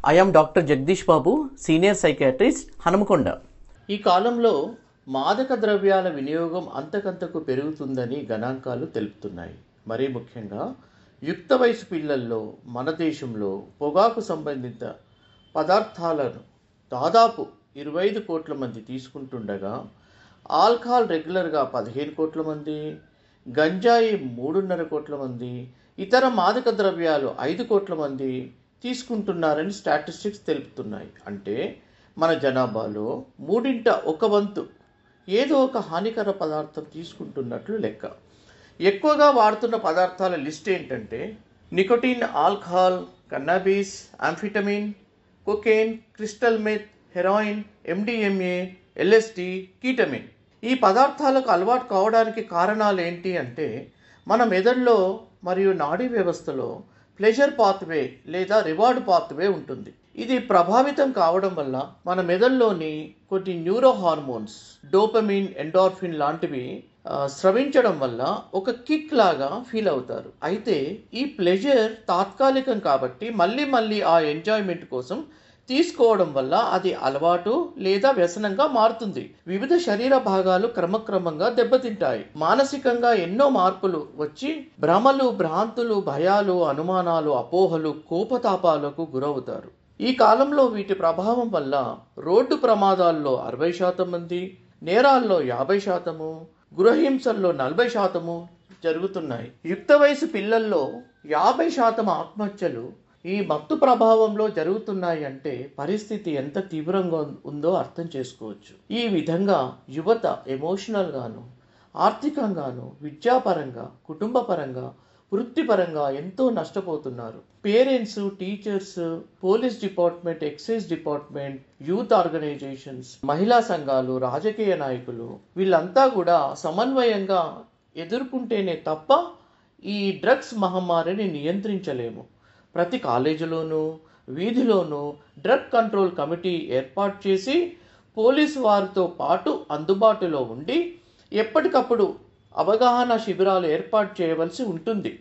I am Dr. Jagdish Babu, Senior Psychiatrist, Hanamakonda. ఈ కాలంలో మాదక ద్రవ్యాల వినియోగం అంతకంతకు పెరుగుతుందని గణాంకాలు తెలుపుతున్నాయి. మరీ ముఖ్యంగా యుక్త వయసు పిల్లల్లో మన దేశంలో పొగాకు సంబంధిత పదార్థాలను దాదాపు 25 కోట్ల మంది తీసుకుంటుండగా ఆల్కహాల్ రెగ్యులర్గా 15 కోట్ల మంది, గంజాయి 3.5 కోట్ల మంది, ఇతర మాదక ద్రవ్యాలు 5 కోట్ల మంది తీసుకుంటున్నారని స్టాటిస్టిక్స్ తెలుపుతున్నాయి. అంటే మన జనాభాలో 1/3 ఏదో ఒక హానికర పదార్థం తీసుకుంటున్నట్లు లెక్క. ఎక్కువగా వాడుతున్న పదార్థాల లిస్ట్ ఏంటంటే nicotine, alcohol, cannabis, amphetamine, cocaine, crystal meth, heroin, MDMA, LSD, ketamine. ఈ పదార్థాలకు అలవాటు కావడానికి కారణాలు ఏంటి అంటే మన మెదడులో మరియు నాడీ వ్యవస్థలో ప్లెజర్ పాత్వే లేదా రివార్డ్ పాత్వే ఉంటుంది. ఇది ప్రభావితం కావడం వల్ల మన మెదడులోని కొన్ని న్యూరో హార్మోన్స్ డోపమిన్, ఎండార్ఫిన్ లాంటివి స్రవించడం వల్ల ఒక కిక్ లాగా ఫీల్ అవుతారు. అయితే ఈ ప్లెజర్ తాత్కాలికం కాబట్టి మళ్ళీ ఆ ఎంజాయ్మెంట్ కోసం తీసుకోవడం వల్ల అది అలవాటు లేదా వ్యసనంగా మారుతుంది. వివిధ శరీర భాగాలు క్రమక్రమంగా దెబ్బతింటాయి. మానసికంగా ఎన్నో మార్పులు వచ్చి భ్రమలు, భ్రాంతులు, భయాలు, అనుమానాలు, అపోహలు, కోపతాపాలకు గురవుతారు. ఈ కాలంలో వీటి ప్రభావం వల్ల రోడ్డు ప్రమాదాల్లో 60% మంది, నేరాల్లో 50%, గృహహింసల్లో 40% జరుగుతున్నాయి. యుక్త వయసు పిల్లల్లో 50% ఆత్మహత్యలు ఈ మత్తు ప్రభావంలో జరుగుతున్నాయి అంటే పరిస్థితి ఎంత తీవ్రంగా ఉందో అర్థం చేసుకోవచ్చు. ఈ విధంగా యువత ఎమోషనల్గాను, ఆర్థికంగాను, విద్యాపరంగా, కుటుంబపరంగా, వృత్తిపరంగా ఎంతో నష్టపోతున్నారు. Parents, teachers, police department, excise department, youth organizations, మహిళా సంఘాలు, రాజకీయ నాయకులు వీళ్ళంతా కూడా సమన్వయంగా ఎదుర్కొంటేనే తప్ప ఈ డ్రగ్స్ మహమ్మారిని నియంత్రించలేము. ప్రతి కాలేజీలోనూ, వీధిలోనూ డ్రగ్ కంట్రోల్ కమిటీ ఏర్పాటు చేసి పోలీసు వారితో పాటు అందుబాటులో ఉండి ఎప్పటికప్పుడు అవగాహన శిబిరాలు ఏర్పాటు చేయవలసి ఉంటుంది.